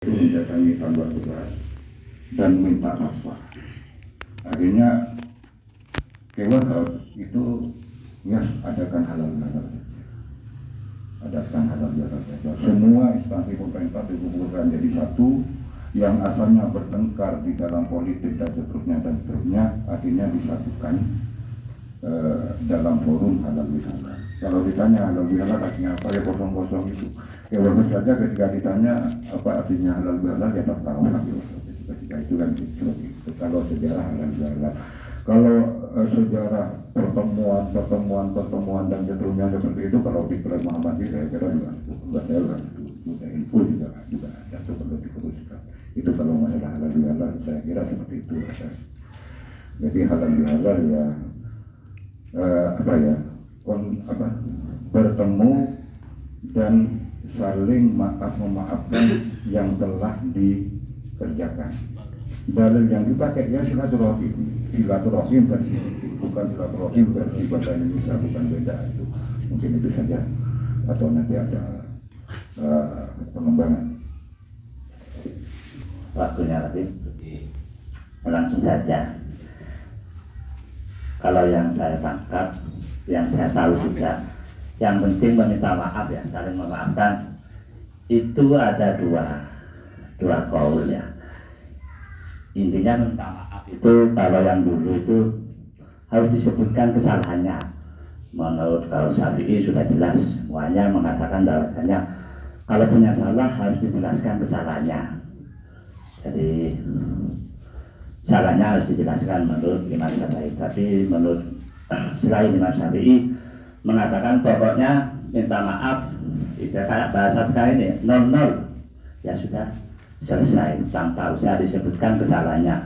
mendatangi tambah beras dan minta apa. Akhirnya Kewahab itu ya adakan halal bihalal saja. Semua instansi pemerintah dikumpulkan jadi satu, yang asalnya bertengkar di dalam politik dan seterusnya akhirnya disatukan dalam forum halal bihalal. Kalau ditanya halal bihalal artinya apa, ya kosong-kosong itu. Ya wajar saja ketika ditanya apa artinya halal bihalal, ya tak tahu lagi. Ketika itu kan seperti itu. Kalau sejarah halal bihalal, kalau sejarah pertemuan dan seterusnya seperti itu, kalau di Kiai Muhammad saya kira juga sudah info juga ada, itu perlu diteruskan. Itu kalau masalah halal bihalal saya kira seperti itu. Jadi halal bihalal ya bertemu dan saling memaafkan yang telah dikerjakan. Dalil yang dipakai ya silaturahim versi, bukan silaturahim versi bahasa Indonesia, bukan beda itu. Mungkin itu saja, atau nanti ada pengembangan. Waktunya lagi langsung saja. Kalau yang saya tangkap, yang saya tahu juga, yang penting meminta maaf ya, saling memaafkan. Itu ada dua kaul ya. Intinya minta maaf itu kalau yang dulu itu harus disebutkan kesalahannya. Menurut kaul Syafi'i sudah jelas, semuanya mengatakan bahwasanya kalau punya salah harus dijelaskan kesalahannya. Jadi salahnya harus dijelaskan menurut Imam Syafi'i. Tapi menurut selain Imam Syafi'i mengatakan pokoknya minta maaf, istilah bahasa sekarang ini 00, ya sudah selesai tanpa usah disebutkan kesalahannya.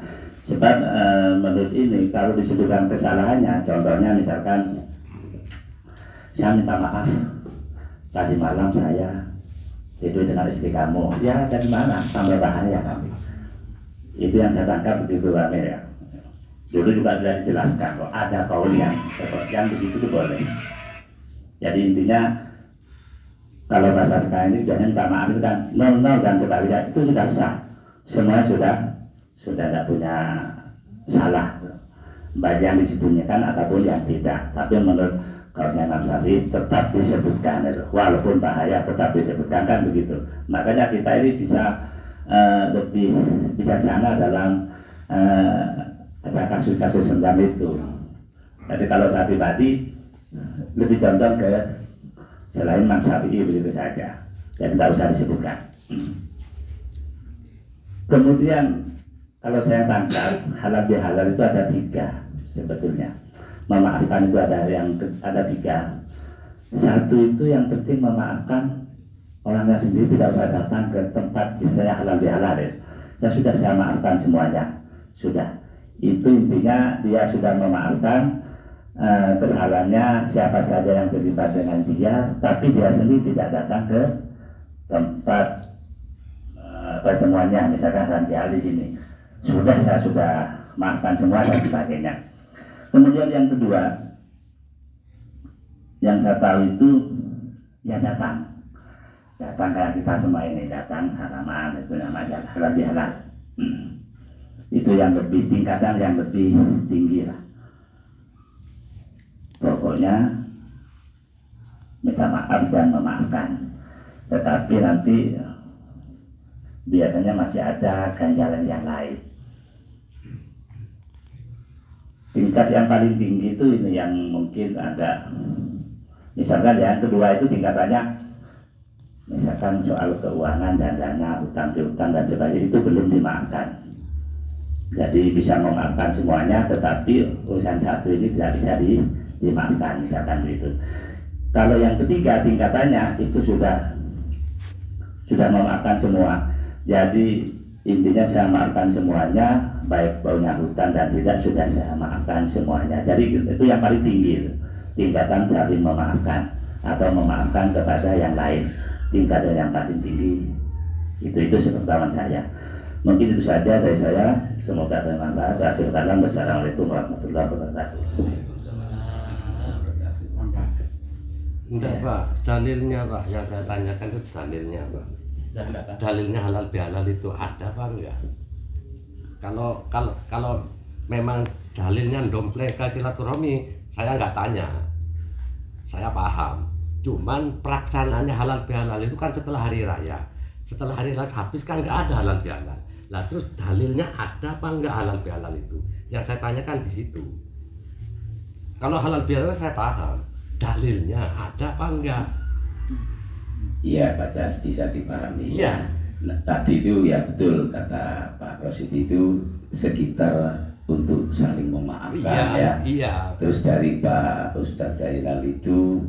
Sebab menurut ini kalau disebutkan kesalahannya, contohnya misalkan saya minta maaf tadi malam saya tidur dengan istri kamu, ya dari mana tambah bahaya kami. Itu yang saya tangkap begitu Amir ya. Dulu juga sudah dijelaskan kok ada kaul yang begitu itu boleh. Jadi intinya kalau bahasa sekarang ini biasanya minta maaf itu kan 00 dan sebagainya, itu sudah sah. Semua sudah tidak punya salah, baik yang disembunyikan ataupun yang tidak. Tapi menurut kaulnya Imam Syafi'i tetap disebutkan, walaupun bahaya tetap disebutkan, kan begitu. Makanya kita ini bisa lebih bijaksana dalam ada kasus-kasus semacam itu. Jadi kalau saya pribadi lebih condong ke selain Imam Syafi'i begitu saja, jadi tidak usah disebutkan. Kemudian kalau saya tangkap halal bihalal itu ada 3 sebetulnya. Memaafkan itu ada 3. Satu itu yang penting memaafkan orangnya sendiri, tidak usah datang ke tempat biasanya halal bihalal ya sudah saya maafkan semuanya, sudah. Itu intinya dia sudah memaafkan kesalahannya siapa saja yang terlibat dengan dia, tapi dia sendiri tidak datang ke tempat pertemuannya, misalkan halal di sini. Saya sudah maafkan semua dan sebagainya. Kemudian yang kedua, yang saya tahu itu ya datang kayak kita semua ini, datang salaman, itu namanya halal bihalal. Itu yang lebih tingkatan yang lebih tinggi lah. Pokoknya minta maaf dan memaafkan. Tetapi nanti biasanya masih ada ganjalan yang lain. Tingkat yang paling tinggi itu ini yang mungkin agak, misalkan yang kedua itu tingkatannya misalkan soal keuangan dan dana hutang piutang dan sebagainya, itu belum dimaafkan. Jadi bisa memaafkan semuanya, tetapi urusan satu ini tidak bisa dimaafkan, misalkan begitu. Kalau yang ketiga tingkatannya itu sudah memaafkan semua. Jadi intinya saya maafkan semuanya, baik punya hutang dan tidak, sudah saya maafkan semuanya. Jadi itu yang paling tinggi, tingkatan saling memaafkan atau memaafkan kepada yang lain. Tingkatan yang paling tinggi itu sepengetahuan saya. Mungkin itu saja dari saya, semoga bermanfaat. Akhir kalam, wassalamualaikum warahmatullahi wabarakatuh. Enggak Pak, dalilnya Pak, yang saya tanyakan itu dalilnya Pak. dalilnya halal bihalal itu ada apa enggak? Kalau memang dalilnya ndompleng ke silaturahmi, saya nggak tanya, saya paham. Cuman pelaksanaannya halal bihalal itu kan setelah hari raya. Setelah hari raya habis kan nggak ada halal bihalal. Lah terus dalilnya ada apa enggak halal bihalal itu? Yang saya tanyakan di situ. Kalau halal bihalal saya paham, dalilnya ada apa enggak? Iya, Pak Cas, bisa dipahami. Iya. Nah, tadi itu ya betul kata Pak Rosid, itu sekitar untuk saling memaafkan ya. Iya. Terus dari Pak Ustadz Zainal itu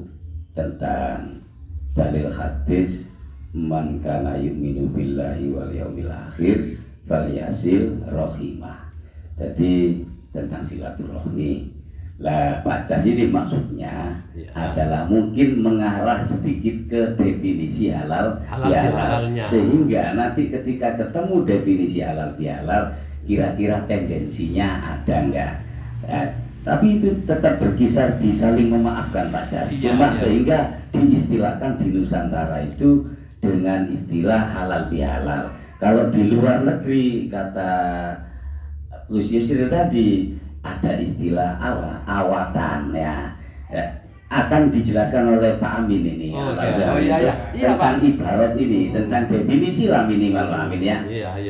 tentang dalil hadis man kana yu'minu billahi wal yaumil akhir falyasil rahimah. Jadi tentang silaturahmi. Lah Pak Cas ini maksudnya adalah mungkin mengarah sedikit ke definisi halal bihalal, sehingga nanti ketika ketemu definisi halal bihalal kira-kira tendensinya ada enggak. Tapi itu tetap berkisar di saling memaafkan Pak Cas. Cuma sehingga diistilahkan di Nusantara itu dengan istilah halal bihalal. Kalau di luar negeri kata Gus Yusril tadi ada istilah awatan ya. Akan dijelaskan oleh Pak Amin ini. Tentang ibarat ini, tentang definisi lah minimal Pak Amin ya.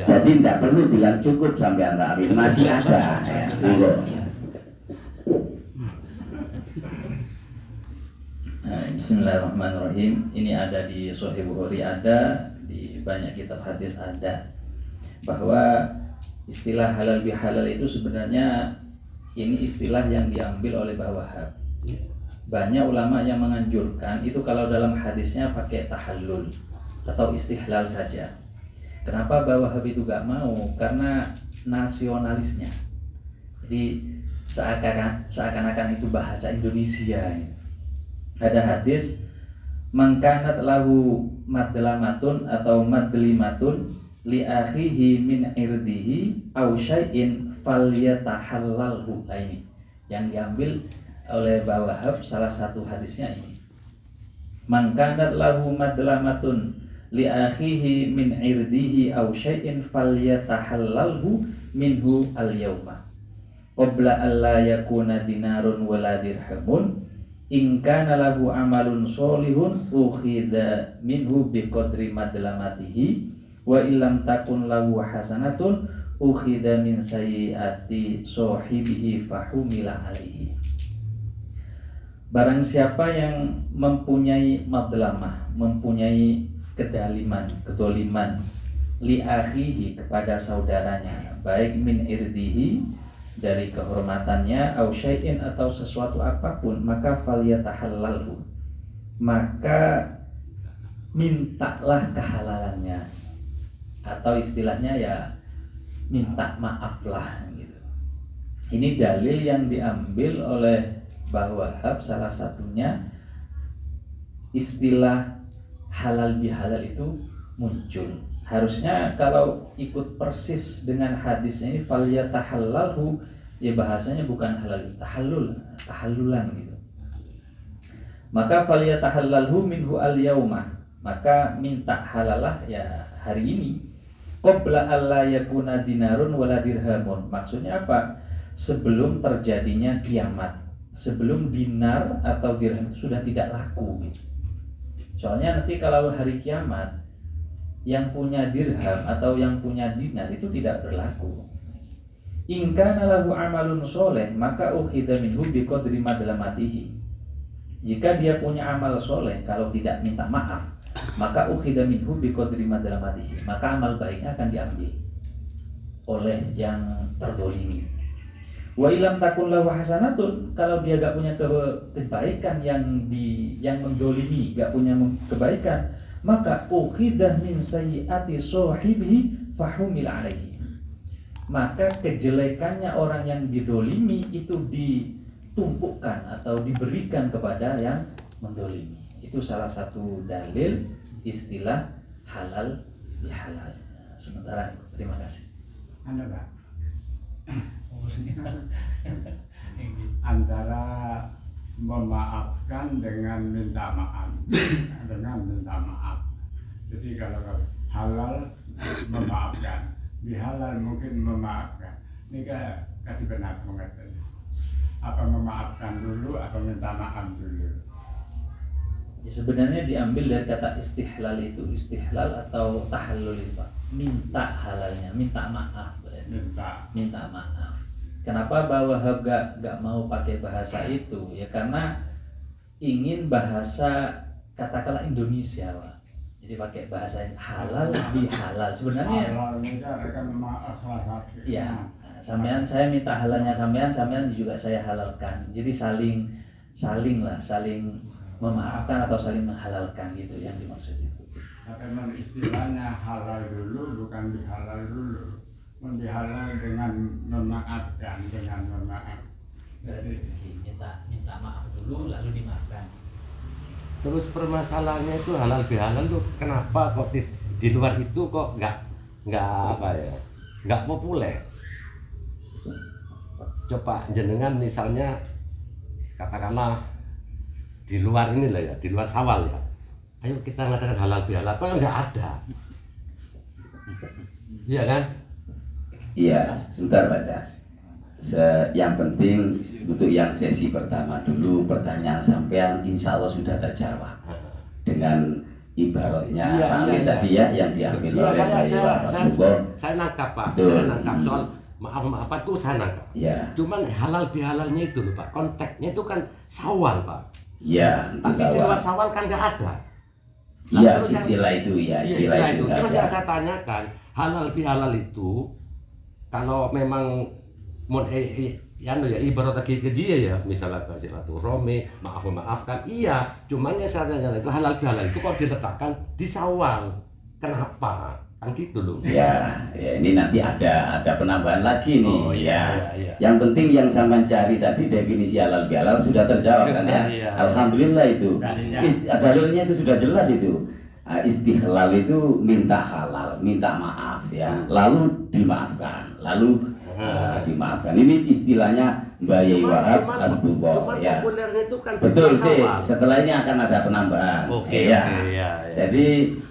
Jadi tidak perlu bilang cukup sampai Pak Amin, masih ada ya. Bismillahirrahmanirrahim. Ini ada di Sahih Bukhari, ada di banyak kitab hadis ada, bahwa istilah halal bihalal itu sebenarnya ini istilah yang diambil oleh Mbah Wahab. Banyak ulama yang menganjurkan itu kalau dalam hadisnya pakai tahallul atau istihlal saja. Kenapa Mbah Wahab itu gak mau? Karena nasionalisnya. Jadi seakan-akan itu bahasa Indonesia. Ada hadis mangkanat lahu madlamatun atau madlimatun li akhihi min irdihi aw syai'in falyatahallalhu. Ini yang diambil oleh Mbah Wahab, salah satu hadisnya ini. Mangkanat lahu madlamatun li akhihi min irdihi aw syai'in falyatahallalhu minhu al-yauma qabla alla yakuna dinarun wala dirhamun in kana lahu amalun sholihun ukhidha minhu biqadri madlamatihi wa illam takun lahu hasanatun ukhidha min sayyiati sahibihi fahumila alaihi. Barang siapa yang mempunyai madlamah, mempunyai kedaliman, kedoliman li akhihi kepada saudaranya, baik min irdihi dari kehormatannya, au syai'in atau sesuatu apapun, maka falyatahallalhu, maka mintalah kehalalannya, atau istilahnya ya minta maaflah gitu. Ini dalil yang diambil oleh Mbah Wahab, salah satunya istilah halal bihalal itu muncul. Harusnya kalau ikut persis dengan hadis ini falyatahallalhu, ya bahasanya bukan halal, tahallulan gitu. Maka falyatahallalhu minhu al-yauma, maka minta halalah ya hari ini. Qabla alla yakuna dinarun wala dirhamun. Maksudnya apa? Sebelum terjadinya kiamat, sebelum dinar atau dirham itu sudah tidak laku gitu. Soalnya nanti kalau hari kiamat yang punya dirham atau yang punya dinar itu tidak berlaku. In kana lahu amalun soleh maka ukhidha minhu biqadri madlamatihi. Jika dia punya amal soleh, kalau tidak minta maaf, maka ukhidha minhu biqadri madlamatihi, maka amal baiknya akan diambil oleh yang terdolimi. Wa ilam takun lahu hasanatun, kalau dia gak punya kebaikan, yang mendolimi gak punya kebaikan, maka ukhidah min sayyiati sahibihi fahumil alaihi, maka kejelekannya orang yang didolimi itu ditumpukan atau diberikan kepada yang mendolimi. Itu salah satu dalil istilah halal bihalal. Sementara itu, terima kasih. Anda Pak, antara memaafkan dengan minta maaf. Jadi kalau halal memaafkan, bihalal mungkin memaafkan. Ini kan benar mengatakan. Apa memaafkan dulu, apa minta maaf dulu? Ya, sebenarnya diambil dari kata istihlal itu, istihlal atau tahallul itu Pak. Minta halalnya, minta maaf berarti. Minta maaf. Kenapa Pak Wahab gak mau pakai bahasa itu? Ya karena ingin bahasa katakanlah Indonesia Pak. Jadi pakai bahasa halal bihalal. Sebenarnya halal ini kan maaf salah satu. ya, sampean saya minta halalnya sampean juga saya halalkan. Jadi saling memaafkan atau saling menghalalkan gitu yang dimaksud itu. Tapi memang istilahnya halal dulu bukan bihalal dulu. Membihalal dengan memaafkan, dengan memaaf. Berarti minta maaf dulu lalu dimaafkan. Terus permasalahannya itu halal bihalal tuh kenapa kok di luar itu kok nggak apa ya, nggak populer. Coba jenengan misalnya katakanlah di luar ini lah ya, di luar Sawal ya, ayo kita ngadakan halal bihalal, kok nggak ada. Iya kan? Iya, sebentar Pak Cas. Yang penting untuk yang sesi pertama dulu, pertanyaan sampean insya Allah sudah terjawab dengan ibaratnya tadi ya yang diambil oleh Pak saya nangkap Pak, Betul. saya nangkap soal maaf-maafan itu saya nangkap. Ya, Cuman halal bihalalnya itu loh Pak, konteksnya itu kan Sawal Pak. ya, Tapi di luar Sawal kan nggak ada. Iya, terus istilah itu ya, istilah itu. nggak Terus ada. yang saya tanyakan, halal bihalal itu kalau memang ya ibarat lagi ke dia ya, misalnya silaturahmi, maafkan, iya. Cuman yang saya tanya itu halal bihalal itu kok diletakkan di Sawal, kenapa? Kan gitu loh. Ya, ini nanti ada penambahan lagi nih. Oh, iya. Yang penting yang saya cari tadi definisi halal bihalal sudah terjawab kan ya. Iya. Alhamdulillah itu. Dalilnya. Dalilnya itu sudah jelas itu. Istihlal itu minta halal, minta maaf ya, lalu dimaafkan, lalu dimaafkan. Ini istilahnya Mbak Yai Wahab Hasbullah Cuman ya. populernya itu kan Betul di sih. Sawal. Setelah ini akan ada penambahan. Oke, ya. iya. Jadi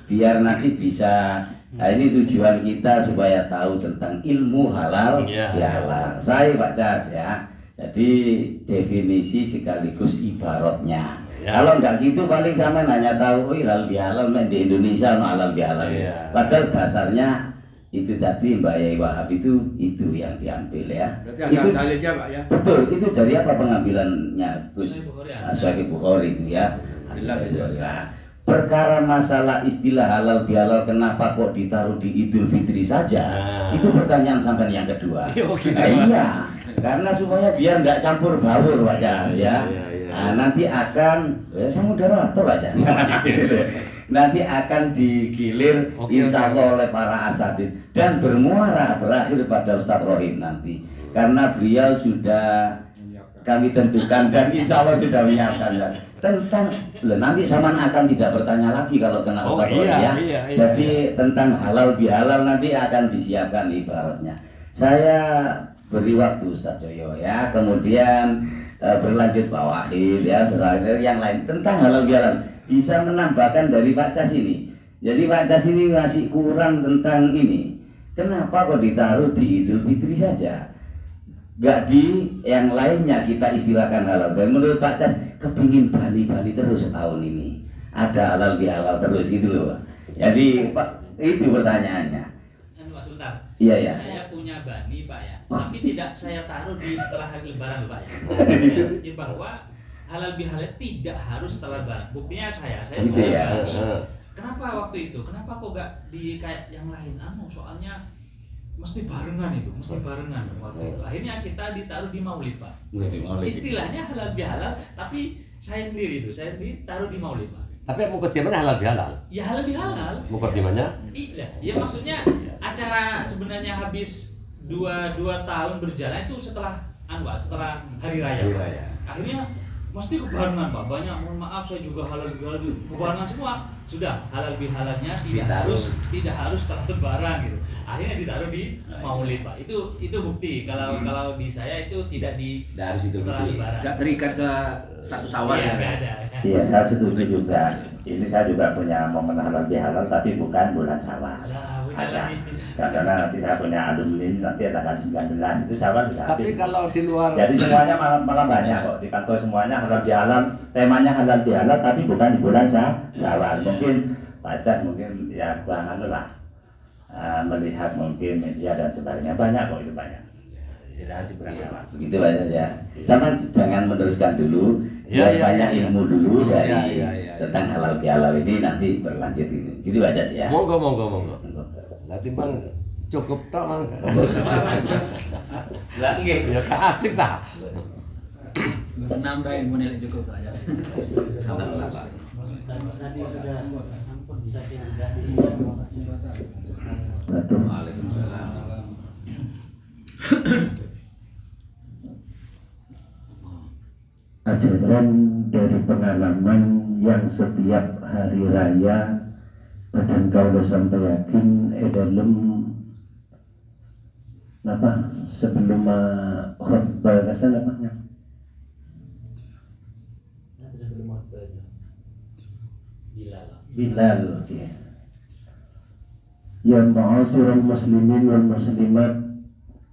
biar nanti bisa. Nah, ini tujuan kita supaya tahu tentang ilmu halal bihalal. Saya Pak Cas ya. Jadi definisi sekaligus ibaratnya. Ya. Kalau nggak gitu paling sama hanya tahu halal bihalal di Indonesia no halal bihalal. Ya. Padahal dasarnya itu tadi Mbak Yai Wahab itu yang diambil ya. Berarti ada dalilnya Pak ya? Betul, itu dari apa pengambilannya Gus? Sahih Bukhari. Sahih Bukhari itu ya. Jelas, ya. Nah, perkara masalah istilah halal bihalal kenapa kok ditaruh di Idul Fitri saja? Itu pertanyaan sampai yang kedua. Iya, karena supaya biar nggak campur baur Pak Jas ya. Nah, nanti akan saya moderator aja. Nanti akan digilir insya Allah oleh para asatid dan bermuara berakhir pada Ustadz Rohim nanti karena beliau sudah kami tentukan dan insya Allah sudah menyiapkan tentang nanti Saman akan tidak bertanya lagi kalau kena Ustadz Rohim ya. Jadi tentang halal bihalal nanti akan disiapkan ibaratnya. Saya beri waktu Ustadz Joyo ya, kemudian berlanjut Pak Wahid ya, setelah yang lain tentang halal bihalal bisa menambahkan dari Pak Cas ini. Jadi Pak Cas ini masih kurang tentang ini. Kenapa kok ditaruh di Idul Fitri saja? Gak di yang lainnya kita istilahkan halal. Dan menurut Pak Cas kepingin bani-bani terus setahun ini. Ada halal bihalal terus itu loh Pak. Jadi Pak itu pertanyaannya. Pak sebentar. Iya. Saya punya bani Pak ya, tapi tidak saya taruh di setelah hari Lebaran Pak ya. Ya bahwa halal bihalal tidak harus setelah Lebaran. Buktinya saya Gitu punya ya. bani. Kenapa waktu itu? Kenapa kok gak di kayak yang lain? Soalnya mesti barengan waktu itu. Akhirnya kita ditaruh di Maulid Pak. Istilahnya halal bihalal, tapi saya sendiri taruh di Maulid Pak. Tapi mukadimahnya halal bihalal. Ya halal bihalal. Mukadimahnya? Iya, ya maksudnya acara sebenarnya habis dua tahun berjalan itu setelah hari raya. Akhirnya mesti kebarengan Pak. Banyak mohon maaf saya juga halal bihalal kebarengan semua. Sudah halal bihalalnya tidak harus setelah lebaran gitu. Akhirnya ditaruh di Maulid Pak. Itu bukti kalau di saya itu tidak Dari situ setelah lebaran. Tidak terikat ke satu Sawal Iya, ya. nggak ada. Iya, saya setuju juga. ini saya juga punya momen halal bihalal tapi bukan bulan Syawal. Ada. Karena nanti saya punya alumni nanti tanggal 19 itu Syawal sudah Tapi habis. kalau di luar Jadi semuanya malam banyak kok di kantor semuanya halal bihalal, temanya halal bihalal tapi bukan di bulan Syawal. Mungkin Pak mungkin ya kurang lah melihat mungkin media dan sebagainya banyak kok itu banyak. Tidak di bulan Syawal. Begitu aja ya. Sama jangan meneruskan dulu. Ya, Biar ya, banyak ya, ilmu dulu ya, dari ya. tentang halal bihalal ini nanti berlanjut ini. Gitu aja sih ya. monggo. Lah timbang cukup tok mang. Lah nggih. Ya gak asik dah. Nambah yang menilai cukup aja. Sama lah Pak. Tadi sudah ampun bisa tidak di sini. Waalaikumsalam. Ajaran dari pengalaman yang setiap hari raya badan kaula sampai yakin dalam apa sebelum khutbah rasa namanya Sebelum waktu Bilal ya. Ya ma'asyiral muslimin wal muslimat,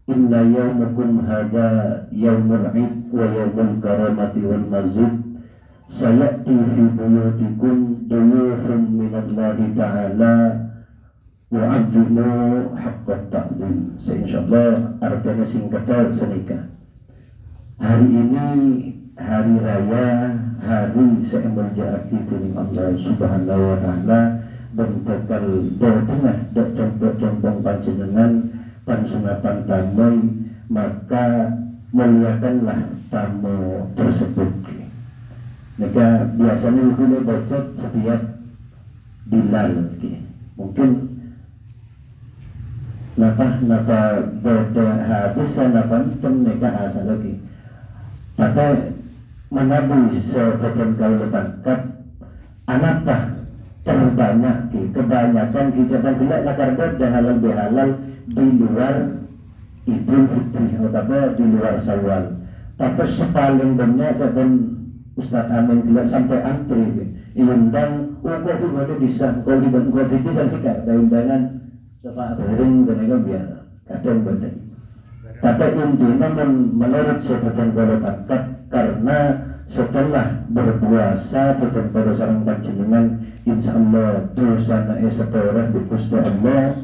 inna yawmakum hadha yawmul 'id wa yawmul karamati wal mazid. Sayati fi buyutikum duyufun minallahi ta'ala wa'adzimu haqqat ta'zim. Insyaallah artinya singkatnya senika. Hari ini hari raya, hari semenjak dening Allah Subhanahu wa taala bentukal Jawa Tengah dok jompong panjenengan pansunapan tamu, maka muliakanlah tamu tersebut. Maka biasanya hukumnya bacot setiap Bilal, mungkin napa beda habis napa mereka asal lagi. Tapi menabi sebagian kalau tangkap anakah terbanyak kebanyakan kisaran bila nakar dah halal bihalal di luar Idul Fitri atau di luar Syawal. Tapi sepaling banyak jaban Ustaz Amin bila sampai antri iundang kok boleh bisa kalau di bisa tidak ada undangan Bapak Bering sana biar kadang badai. Tapi intinya menurut sebagian kalau tangkap karena setelah berpuasa pada sarang panjenengan insya Allah dosana setorah di Gusti Allah,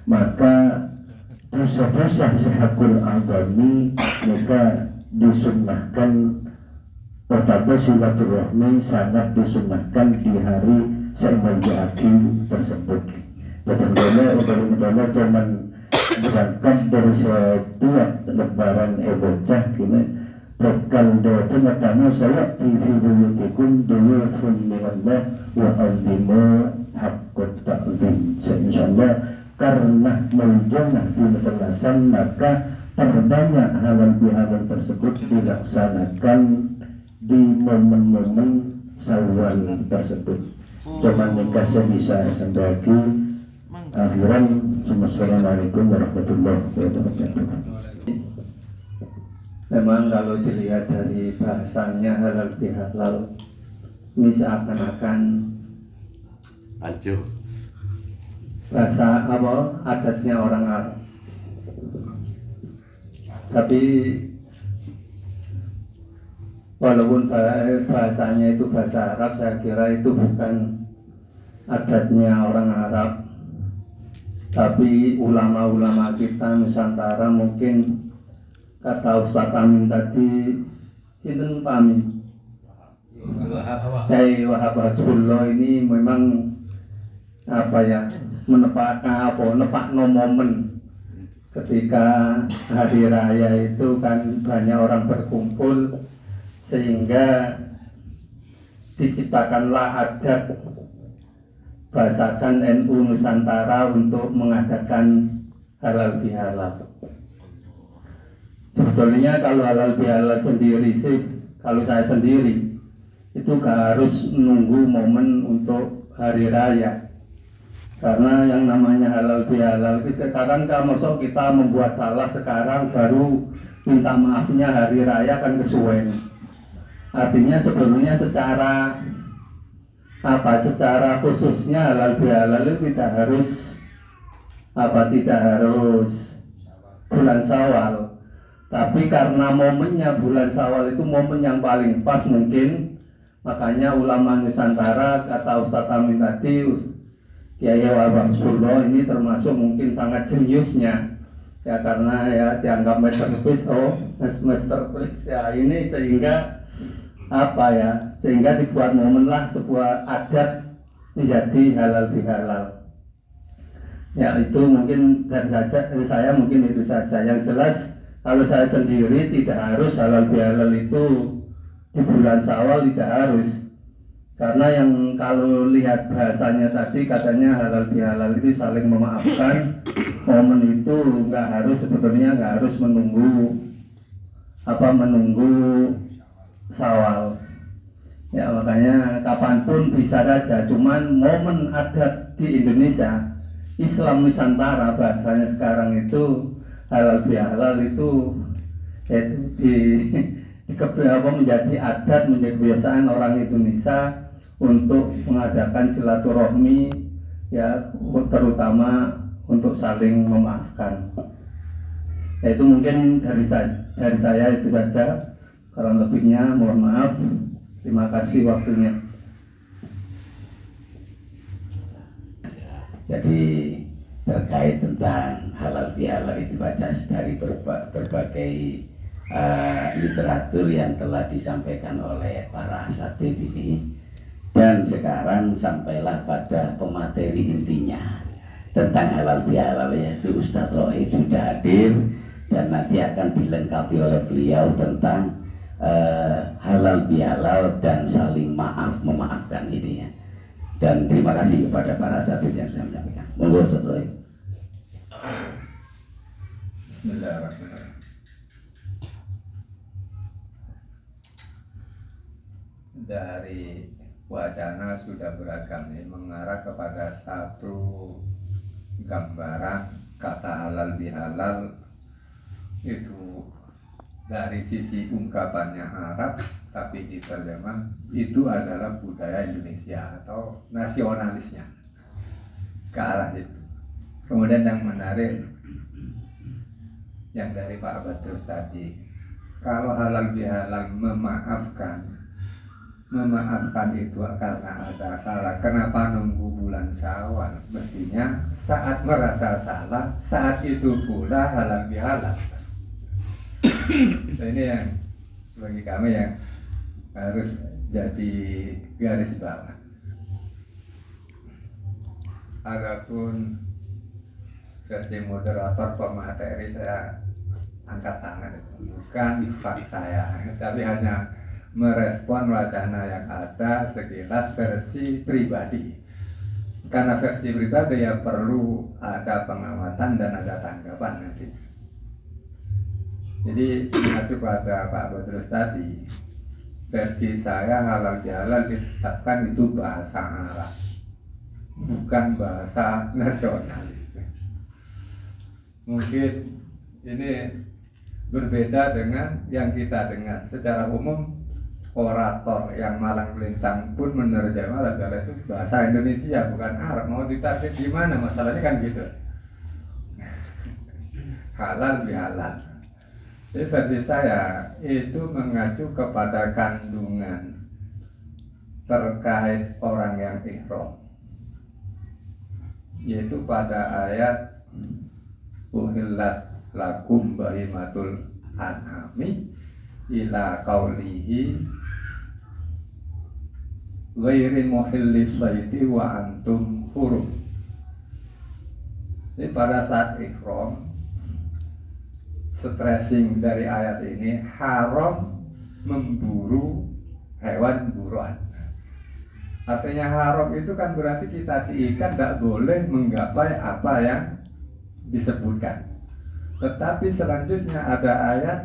maka dosa-dosa sehakul agami maka disunnahkan. Pertama silaturahmi sangat disunnahkan di hari semenjak tersebut. Betul-betul utama cuman berangkat dari setiap lebaran bocah gini bekal doa tamu saya TV buyutikum duyufun minallah wa azimu haqqat ta'zim. Insyaallah karena menjana di matelasan maka terbanyak halal bihalal tersebut dilaksanakan di momen-momen Syawal tersebut. Cuman nikah bisa sampai lagi akhiran. Assalamualaikum warahmatullahi wabarakatuh. Memang kalau dilihat dari bahasanya halal bihalal ini seakan-akan Aduh. bahasa apa adatnya orang Arab. Tapi walaupun bahasanya itu bahasa Arab, saya kira itu bukan adatnya orang Arab. Tapi ulama-ulama kita Nusantara mungkin kata Ustaz Amin tadi, sinten Pak Amin? Wahab Hasbullah ini memang apa ya nepak no momen ketika hari raya itu kan banyak orang berkumpul sehingga diciptakanlah adat bahasakan NU Nusantara untuk mengadakan halal bihalal. Sebetulnya kalau halal bihalal sendiri sih, kalau saya sendiri itu gak harus menunggu momen untuk hari raya. Karena yang namanya halal bihalal sekarang kalau masuk kita membuat salah sekarang baru minta maafnya hari raya kan kesuwen. Artinya sebelumnya secara secara khususnya halal bihalal itu tidak harus bulan Syawal, tapi karena momennya bulan Syawal itu momen yang paling pas mungkin, makanya ulama Nusantara kata Ustadz Amin tadi, Kiai Wahab Surlo ini termasuk mungkin sangat jeniusnya ya, karena ya dianggap masterpiece ya ini, sehingga sehingga dibuat momen lah sebuah adat menjadi halal bihalal. Ya itu mungkin dari saya mungkin itu saja. Yang jelas kalau saya sendiri tidak harus halal bihalal itu di bulan Syawal, tidak harus. Karena yang kalau lihat bahasanya tadi katanya halal bihalal itu saling memaafkan. Momen itu sebetulnya nggak harus menunggu Syawal. Ya makanya kapanpun bisa saja. Cuman momen adat di Indonesia, Islam Nusantara bahasanya sekarang itu halal bihalal itu menjadi adat, menjadi kebiasaan orang Indonesia untuk mengadakan silaturahmi ya, terutama untuk saling memaafkan. Ya, itu mungkin dari saya itu saja. Kurang lebihnya mohon maaf. Terima kasih waktunya. Jadi terkait tentang halal bihalal itu baca dari berbagai literatur yang telah disampaikan oleh para asatidz ini, dan sekarang sampailah pada pemateri intinya tentang halal bihalal, yaitu Ustadz Rohib sudah hadir dan nanti akan dilengkapi oleh beliau tentang halal bihalal dan saling memaafkan ini ya. Dan terima kasih kepada para asatidz yang sudah menyampaikan. Monggo Ustaz Roy. Bismillahirrahmanirrahim. Dari wacana sudah beragam ini mengarah kepada satu gambaran kata halal bihalal itu dari sisi ungkapannya Arab, tapi diterjemah itu adalah budaya Indonesia atau nasionalisnya ke arah itu. Kemudian yang menarik yang dari Pak Badrus tadi, kalau halal bihalal memaafkan itu karena ada salah. Kenapa nunggu bulan Syawal? Mestinya saat merasa salah, saat itu pula halal bihalal. Ini yang bagi kami yang harus jadi garis bawah. Adapun versi moderator pemateri saya angkat tangan, bukan hifat saya, tapi hanya merespon wacana yang ada sekilas versi pribadi. Karena versi pribadi ya perlu ada pengamatan dan ada tanggapan nanti. Jadi mengacu pada Pak Badrus tadi, versi saya halal bihalal ditetapkan itu bahasa Arab, bukan bahasa nasionalis. Mungkin ini berbeda dengan yang kita dengar secara umum. Orator yang malang melintang pun menerjemah halal bihalal itu bahasa Indonesia bukan Arab. Mau ditarik gimana? Masalahnya kan gitu. Halal bihalal. Jadi versi saya itu mengacu kepada kandungan terkait orang yang ihram, yaitu pada ayat uhillat lakum bahimatul an'ami ila qaulihi ghairi muhillis sayti wa antum hurum. Jadi pada saat ihram, stressing dari ayat ini haram memburu hewan buruan. Artinya haram itu kan berarti kita diikat tidak boleh menggapai apa yang disebutkan. Tetapi selanjutnya ada ayat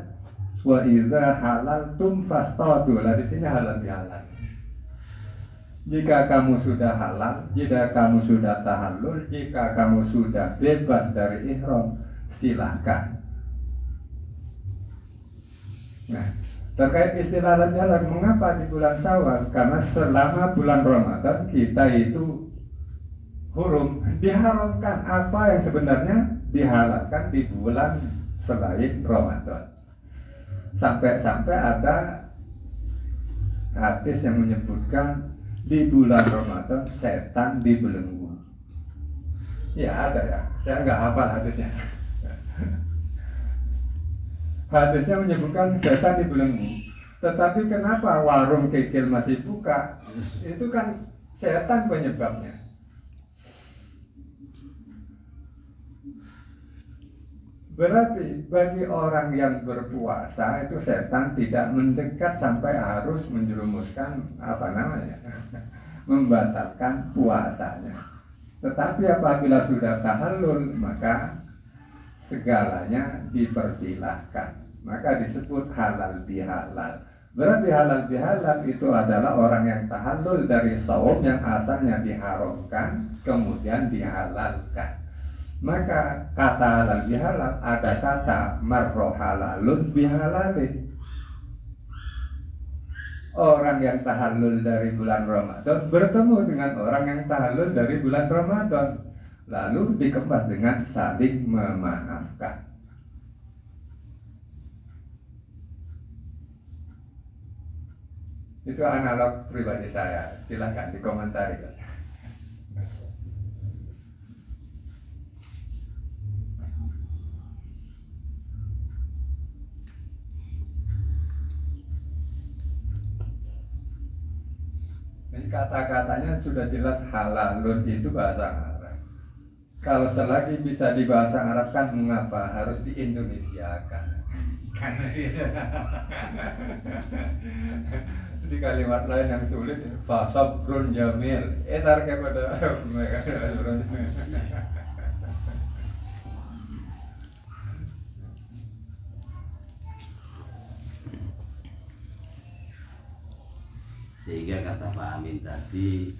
wa idza halaltum fastadu. Lah di sini halal bihalal. Jika kamu sudah halal, jika kamu sudah tahallul, jika kamu sudah bebas dari ihram, silahkan. Nah, Terkait istilah halal bihalal, mengapa di bulan Syawal? Karena selama bulan Ramadan kita itu hurum, diharamkan apa yang sebenarnya dihalalkan di bulan selain Ramadan. Sampai-sampai ada hadis yang menyebutkan di bulan Ramadan setan dibelenggu. Ya ada ya, saya nggak hafal hadisnya. Hadisnya menyebutkan setan dibelenggu. Tetapi kenapa warung kikil masih buka? Itu kan setan penyebabnya. Berarti bagi orang yang berpuasa itu setan tidak mendekat sampai harus menjerumuskan membatalkan puasanya. Tetapi apabila sudah tahallul maka segalanya dipersilahkan. Maka disebut halal bihalal. Berarti halal bihalal itu adalah orang yang tahallul dari shaum yang asalnya diharamkan kemudian dihalalkan. Maka kata halal bihalal ada kata marro halalun bihalalin. Orang yang tahallul dari bulan Ramadan bertemu dengan orang yang tahallul dari bulan Ramadan, lalu dikemas dengan saling memaafkan. Itu analog pribadi saya. Silakan dikomentari. Ini kata-katanya sudah jelas halalun itu bahasa Arab. Kalau selagi bisa di bahasa Arab kan mengapa harus di Indonesiakan? Karena di kalimat lain yang sulit, fasabrun jamil. Etar kepada Sehingga kata Pak Amin tadi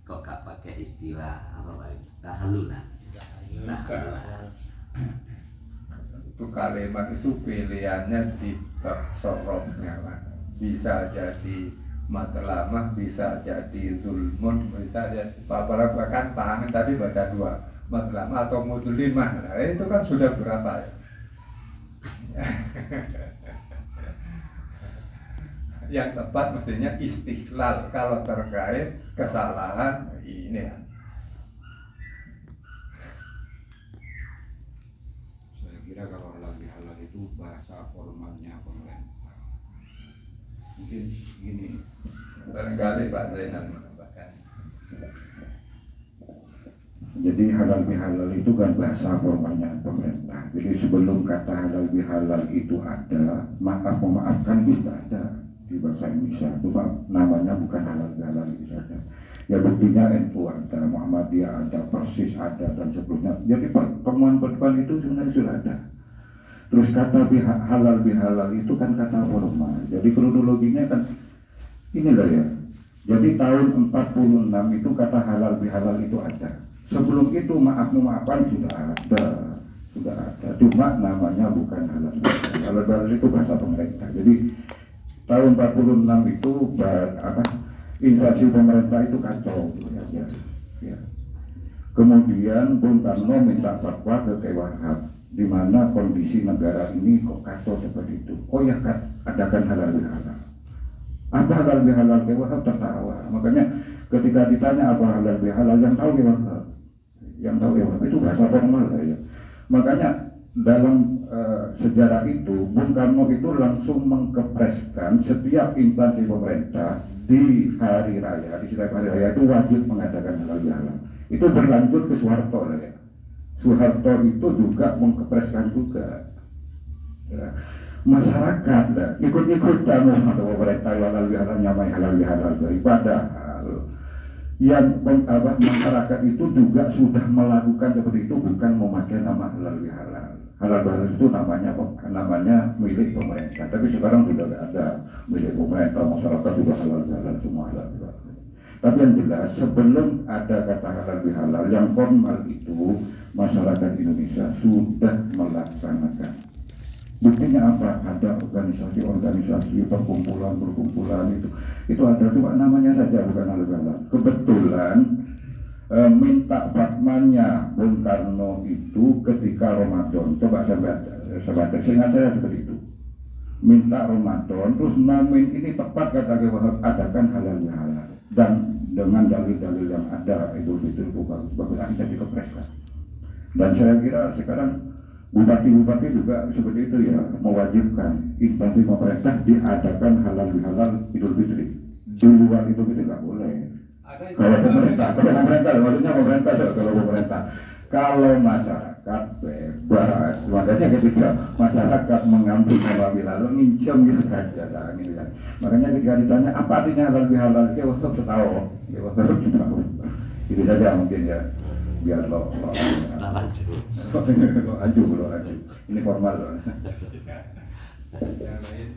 kok gak pakai istilah apa Pak? Tahallulan. itu kalimat itu pilihannya di sorobnya, bisa jadi matlamah, bisa jadi zulmun, bisa jadi bahkan Pak Amin tadi baca dua, matlamah atau mudlimah. Nah, itu kan sudah berapa ya? Yang tepat mestinya istihlal kalau terkait kesalahan ini ya. Saya kira kalau halal bihalal itu bahasa formalnya pemerintah. Mungkin gini, Barangkali Pak Zainal menambahkan. jadi halal bihalal itu kan bahasa formalnya pemerintah. Jadi sebelum kata halal bihalal itu ada, maaf memaafkan itu tidak ada di bahasa Indonesia. Cuma namanya bukan halal bihalal itu saja. Ya buktinya NU ada, Muhammadiyah ada, Persis ada dan seterusnya. Jadi pertemuan itu sebenarnya sudah ada. Terus kata halal bihalal itu kan kata formal. Jadi kronologinya kan ini loh ya. Jadi tahun 46 itu kata halal bihalal itu ada. Sebelum itu maaf memaafkan sudah ada. Cuma namanya bukan halal bihalal. Halal bihalal itu bahasa pemerintah. Jadi tahun 46 itu instansi pemerintah itu kacau ya. Kemudian Bung Karno minta fatwa ke Kiai Wahab, di mana kondisi negara ini kok kacau seperti itu. Oh ya, adakan halal bihalal. Apa halal bihalal? Kiai Wahab tertawa. Makanya ketika ditanya apa halal bihalal, yang tahu Kiai Wahab. Yang tahu Kiai Wahab itu bahasa formal ya. Makanya dalam sejarah itu Bung Karno itu langsung mengkepreskan setiap instansi pemerintah di hari raya, di setiap hari raya itu wajib mengadakan halal bihalal. Itu berlanjut ke Soeharto lah ya. Soeharto itu juga mengkepreskan juga ya. Masyarakat lah ikut-ikutan pemerintah halal bihalal, nyamai halal bihalal. Padahal yang masyarakat itu juga sudah melakukan seperti itu, bukan memakai nama halal bihalal. Halal bihalal itu namanya milik pemerintah. Tapi sekarang sudah tidak ada milik pemerintah, masyarakat sudah halal bihalal semua halal bihalal. Tapi yang jelas sebelum ada kata halal bihalal yang formal itu masyarakat Indonesia sudah melaksanakan. Buktinya apa? Ada organisasi-organisasi, perkumpulan itu ada, cuma namanya saja bukan halal bihalal. Kebetulan minta fatwanya Bung Karno itu ketika Ramadan. Coba saya baca, seingat saya seperti itu. Minta Ramadan, terus nomin ini tepat kata Wahab, adakan halal bihalal, dan dengan dalil-dalil yang ada Idul Fitri itu bagus akhirnya dikepreskan. Dan saya kira sekarang bupati-bupati juga seperti itu ya, mewajibkan instansi pemerintah diadakan halal bihalal Idul Fitri. Di luar Idul Fitri nggak boleh. Kalau pemerintah, kalau masyarakat bebas, makanya ketika masyarakat mengambil halal bihalal ngincam gitu saja, gitu kan. Makanya ketika ditanya apa artinya halal bihalal, ya untuk setahu, itu saja mungkin ya. Biar lo lanjut. Ini formal loh. Yang lain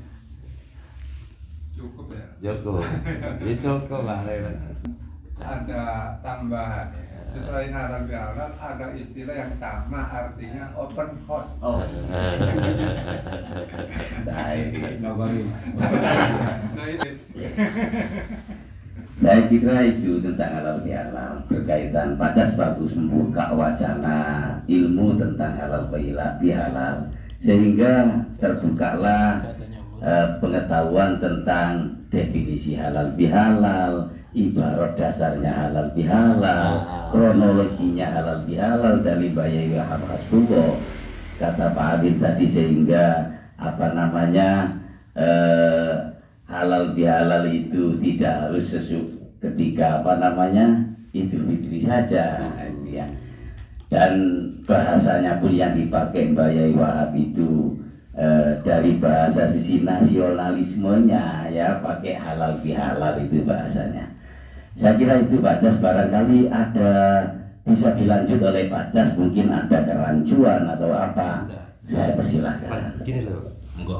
cukup ya. Cukup lah. Ada tambahan ya. Selain halal bihalal ada istilah yang sama artinya open house. Oh. Nah itu. Saya kira itu tentang halal bihalal berkaitan. Pak Cas bagus membuka wacana ilmu tentang halal bihalal sehingga terbukalah pengetahuan tentang definisi halal bihalal, ibarat dasarnya halal bihalal, kronologinya halal bihalal dari Bayai Wahab Hasbullah kata Pak Amin tadi, sehingga halal bihalal itu tidak harus ketika Idul Fitri saja ya. Dan bahasanya pun yang dipakai Mbak Yai Wahab itu dari bahasa sisi nasionalismenya ya, pakai halal bihalal itu bahasanya. Saya kira itu Pak Cas barangkali ada bisa dilanjut oleh Pak Cas, mungkin ada kerancuan atau apa. Saya persilahkan. Gini loh,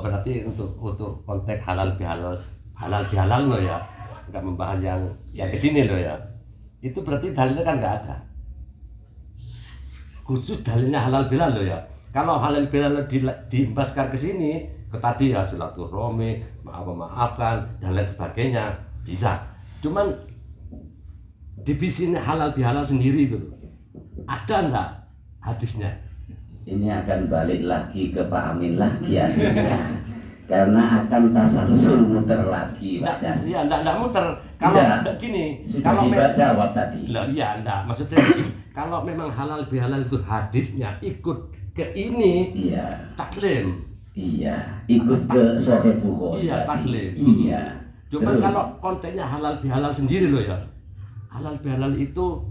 berarti untuk konteks halal bihalal loh ya, nggak membahas yang ke sini loh ya. Itu berarti dalilnya kan nggak ada. Khusus dalilnya halal bihalal loh ya. Kalau halal bihalal diimbaskan ke sini, ke tadi ya silaturahmi, maafkan dan lain sebagainya bisa. Cuman di sini halal bihalal sendiri itu ada enggak hadisnya? Ini akan balik lagi ke Pak Amin lagi akhirnya. Karena akan tasalsul muter lagi Pak Cas. Iya, enggak muter. Kalau gini, sudah kalau jawab tadi. Lah iya, enggak. Maksud saya gini, kalau memang halal bihalal itu hadisnya ikut ke ini, iya, taslim. Iya, ikut ke Sahih Bukhari. Iya, taslim. Iya. Cuman kalau konteksnya halal bihalal sendiri loh ya. Halal bihalal itu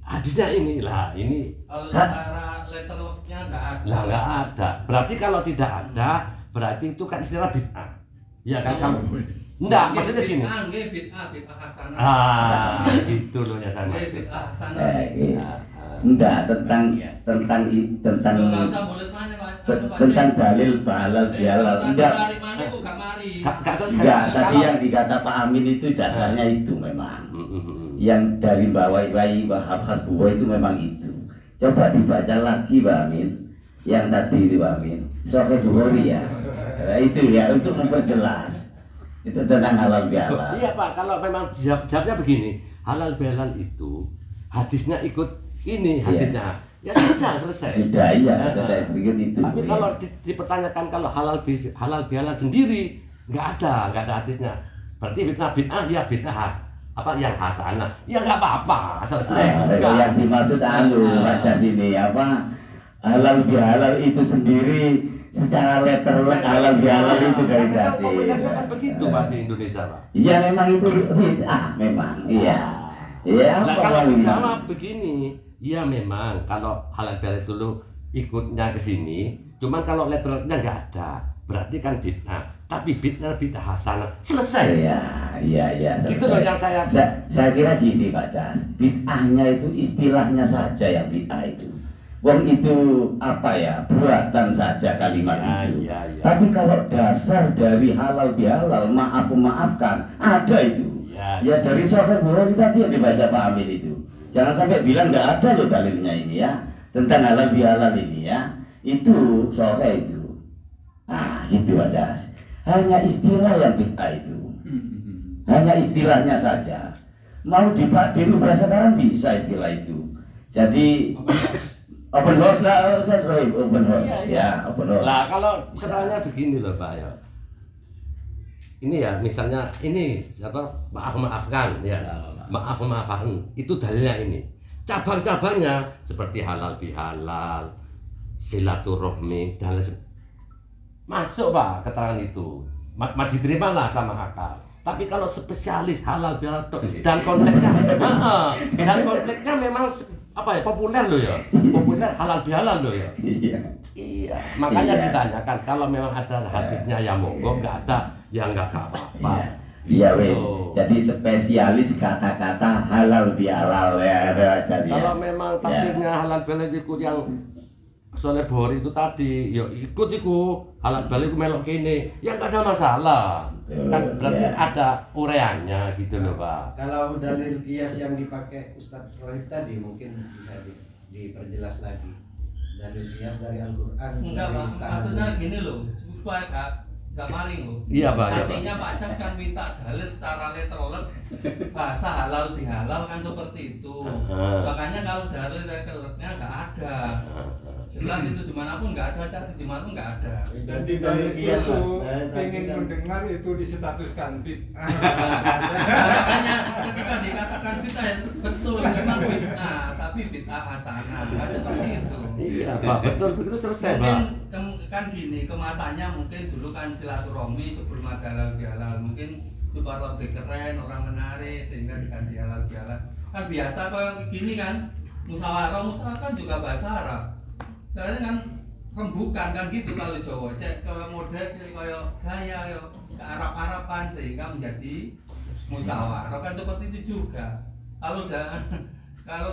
hadisnya ini lah, ini secara letternya nggak ada. Lah nggak ada. Berarti kalau tidak ada, berarti itu kan istilah bid'ah. Iya kan kalau enggak, maksudnya gini. Bid'ah hasanah. Itu loh ya sama. Bid'ah hasanah. Enggak, tentang dalil halal bihalal. Enggak, tadi yang dikata Pak Amin itu dasarnya itu memang. Yang dari Bayai Wahab Hasbullah itu memang itu. Coba dibaca lagi Pak Amin. Yang tadi itu Pak Amin, Sahih Bukhari ya. Itu ya untuk memperjelas. Itu tentang halal bihalal. Iya Pak, kalau memang jawabnya begini, halal bihalal itu hadisnya ikut ini hadisnya. Ya sudah selesai. Sudah iya, itu. Tapi kalau dipertanyakan kalau halal bihalal sendiri nggak ada hadisnya. Berarti bid'ah ya bid'ah yang hasanah. Ya nggak apa-apa, selesai. Yang dimaksud baca sini halal bihalal itu sendiri secara letterlek halal bihalal itu dari dasar. Kan begitu Pak di Indonesia Pak. Iya memang itu memang iya. Ya nah, kalau dijawab begini, ya memang kalau halal bihalal dulu ikutnya ke sini, cuman kalau letternya nggak ada, berarti kan bid'ah. Tapi bid'ah hasanah, selesai. Iya. Itu loh yang saya kira gini Pak Cas, bid'ahnya itu istilahnya saja yang bid'ah itu. Wong itu buatan saja kalimat itu. Iya. Tapi kalau dasar dari halal bihalal, maafkan, ada itu. Ya dari Sahih Bukhari tadi yang dibaca Pak Amin itu. Jangan sampai bilang nggak ada loh dalilnya ini ya tentang halal bihalal ini ya. Itu Sahih itu. Nah, gitu aja. Hanya istilah yang bid'ah itu. Hanya istilahnya saja. Mau dirubah sekarang bisa istilah itu. Jadi open house lah, open house ya, open house. Lah kalau setelahnya begini loh Pak ya. Ini ya misalnya ini maafkan ya. Maafkan itu dalilnya ini. Cabang-cabangnya seperti halal bihalal, silaturahmi dan masuk Pak keterangan itu. Diterima lah sama akal. Tapi kalau spesialis halal bihalal dan konteksnya memang apa ya populer loh ya, populer halal bihalal loh ya. Iya. Makanya ditanyakan kalau memang ada hadisnya ya monggo, nggak ada ya nggak apa-apa. Iya wes. Jadi spesialis kata-kata halal bihalal ya ada aja. Kalau memang tafsirnya halal bihalal ikut yang Soleh Bori itu tadi, ya ikut halal bihalal itu melok gini, ya nggak ada masalah. Kan berarti ada ureannya gitu loh Pak. Kalau dalil qiyas yang dipakai Ustadz Rohib tadi mungkin bisa diperjelas lagi. Dalil qiyas dari Al-Qur'an. Enggak Pak, maksudnya gini loh, supaya gak maling loh. Iya Pak. Artinya Pak Cas kan minta dalil secara literal, bahasa halal bihalal kan seperti itu. Makanya kalau dalil literalnya nggak ada. Jelas itu dimanapun nggak ada, cari dimanapun nggak ada. Dan di dalil itu ingin mendengar itu disetatuskan bid'ah. Makanya ketika dikatakan bid'ah ya betul memang bid'ah, tapi bid'ah hasanah kan seperti itu. Iya Pak, betul begitu selesai Pak. Mungkin kan gini kemasannya mungkin dulu kan silaturahmi sebelum ada halal bihalal, mungkin supaya lebih keren, orang menarik sehingga diganti halal bihalal. Kan biasa kayak gini kan musyawarah kan juga bahasa Arab. Soalnya kan rembukan kan gitu kalau Jawa, cek kayak model kayak gaya ke Arab-Araban sehingga menjadi musyawarah kan seperti itu juga. Kalau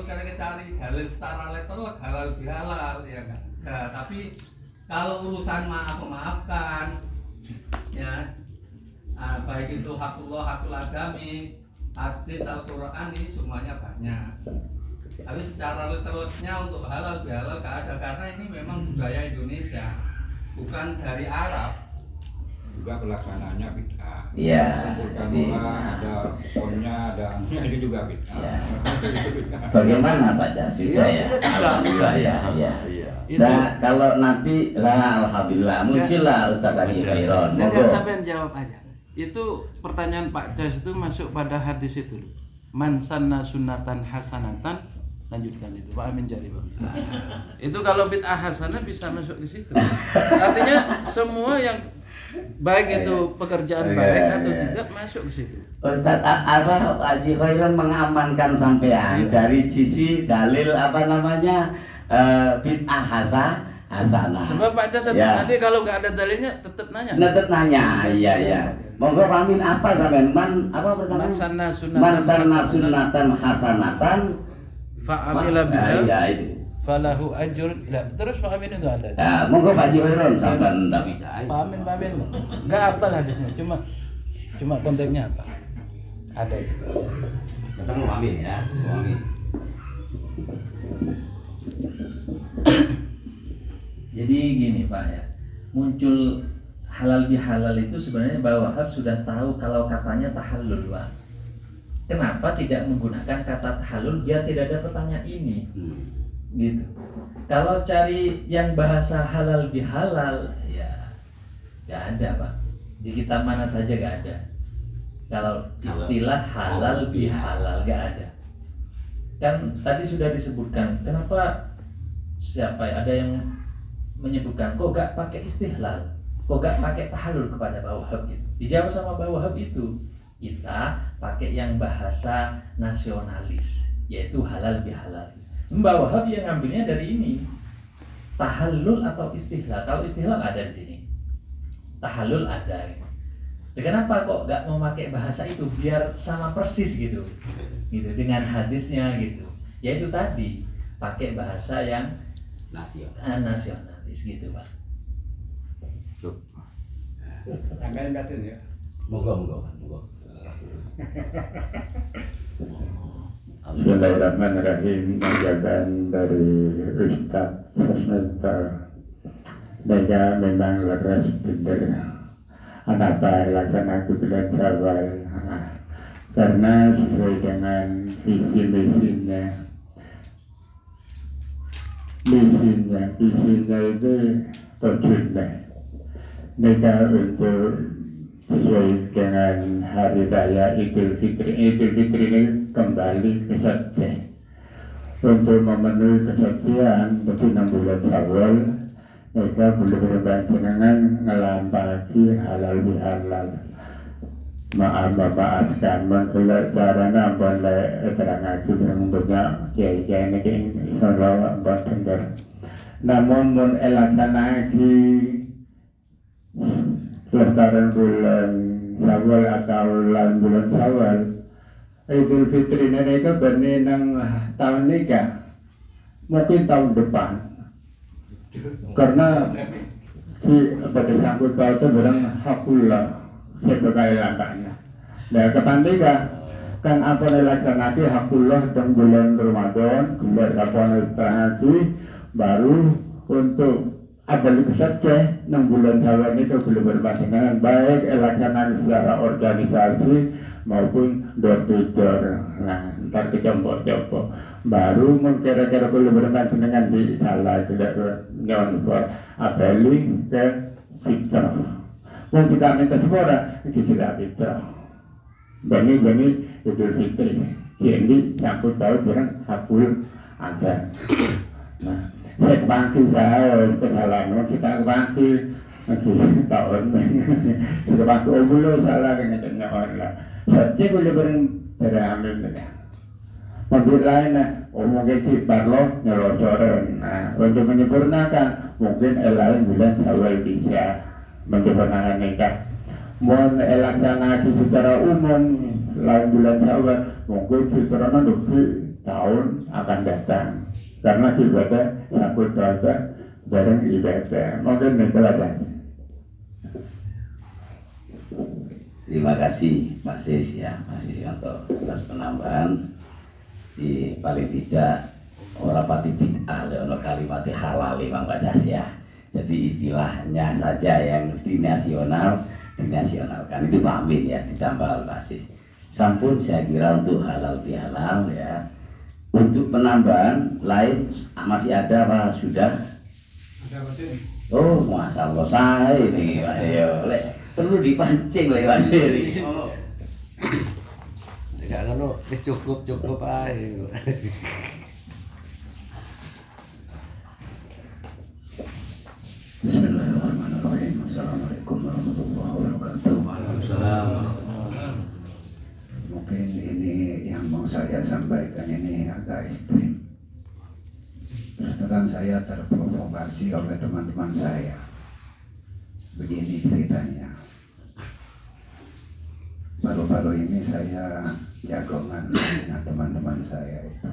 kita cari dalil secara literal halal bihalal ya kan. Nah, tapi kalau urusan maafkan ya baik itu hakullah, hakul adami, hadis Al-Quran ini semuanya banyak. Tapi secara literalnya untuk halal bihalal gak ada karena ini memang budaya Indonesia, bukan dari Arab. Juga pelaksanaannya bid'ah. Iya. Kumpulkan orang, ada sonnya, ada ini juga bid'ah. Bagaimana Pak Jas? Alhamdulillah ya. Kalau nanti lah alhamdulillah muncullah Ustaz Haji Khairon. Enggak sampai jawab aja. Itu pertanyaan Pak Jas itu masuk pada hadis itu. Man sanna sunnatan hasanatan, lanjutkan itu Pak Amin cari Pak. Itu kalau bid'ah hasanah bisa masuk ke situ. Artinya semua yang baik itu pekerjaan baik atau tidak masuk ke situ. Ustaz Pak Haji Khairon mengamankan sampean dari sisi dalil apa namanya bid'ah hasanah. Sebab Pak Jas nanti kalau nggak ada dalilnya tetap nanya. Iya. Monggo pamin apa sampean? Apa pertama? Man sanna sunnatan hasanatan fa'amila biha. Iya itu. Falahu ajrun. Terus Pak Amin itu ada. Ya, monggo Pak Haji Khairon sampean ndak bisa. Pak Amin. Enggak apa hadisnya, cuma konteksnya apa? Ada itu. Kita mau amin ya, mau amin. Jadi gini Pak ya, muncul halal bihalal itu sebenarnya Mbak Wahab sudah tahu kalau katanya tahallul Pak. Kenapa tidak menggunakan kata tahallul biar tidak ada pertanyaan ini? Gitu. Kalau cari yang bahasa halal bihalal ya gak ada Pak. Di kitab mana saja gak ada. Kalau istilah halal bihalal gak ada. Kan tadi sudah disebutkan. Kenapa ada yang menyebutkan kok gak pakai istihlal, kok gak pakai tahallul kepada Mbak Wahab gitu. Dijawab sama Mbak Wahab itu kita pakai yang bahasa nasionalis, yaitu halal bihalal. Mbak Wahab yang ngambilnya dari ini tahallul atau istihlal. Kalau istihlal ada di sini, tahallul ada. Kenapa kok gak mau pakai bahasa itu biar sama persis gitu dengan hadisnya gitu. Yaitu tadi pakai bahasa yang nasionalis gitu Pak. Anggain batin ya. Moga. Bismillahirrahmanirrahim. Ajakan dari Ustaz Sesneta mereka memang leres bener apa laksana bulan Syawal karena sesuai dengan visi misinya itu terjunlah mereka untuk sesuai dengan hari raya Idul Fitri ini kembali ke Satya untuk memenuhi kesetiaan lebih 6 bulan Syawal. Mereka boleh berbantungan ngelampaki halal bihalal maafkan mengkelak caranya boleh terangaki dengan banyak kiai-kiai ini insyaallah buat bener namun mun elaksanaki lestaran bulan Syawal atau bulan Syawal Idul Fitri mereka berninang tahun nikah mungkin tahun depan karena pada sangkut kau itu barang hakullah sebagai langkahnya. Nah kepandikan kan apa yang dilaksanakan hakullah dan bulan Ramadan kemudian apa yang dilaksanakan baru untuk abal kesatnya 6 bulan Syawal itu belum berpasangan baik laksanakan secara organisasi maupun door to door. Nah ntar kecompok-compok baru kira-kira belum berpasangan di salah tidak nyawan buat abali ke fitrah. Mau kita minta sepora kita tidak fitrah. Bani Idul Fitri jadi sangkut tahu dengan hakul azan. Nah saya bangkit saya kesalahan kita bangkit tahun sudah bangkit obulu salah kena nyawan lah. Saja boleh berambil saja. Mobil lain, mungkin kibar loh nyelocoran. Nah, untuk menyempurnakan mungkin lain bulan Syawal bisa menyempurnakan nikah. Mohon laksanakan secara umum lain bulan Syawal mungkin fitrahnya 2 tahun akan datang. Karena ibadah sangkut doa bareng ibadah. Mungkin itu aja. Terima kasih Pak Sis ya, Pak Sis untuk atas penambahan. Di paling tidak orang pati bid'ah ono kalimat halal Bang Badas ya. Jadi istilahnya saja yang dinasionalkan itu Pak Amin ya ditambah basis. Sampun saya kira untuk halal bihalal ya. Untuk penambahan lain masih ada apa sudah? Oh, Masya Allah saya ini Pak Yo. Perlu dipancing Pak Diri. Oh. Enggak ngono wis cukup ae. Bismillahirrahmanirrahim. Assalamualaikum warahmatullahi wabarakatuh. Waalaikumsalam. Mungkin ini yang mau saya sampaikan ini agak ekstrim. Terus terang saya terprovokasi oleh teman-teman saya. Begini ceritanya. Baru-baru ini saya jagongan dengan teman-teman saya itu.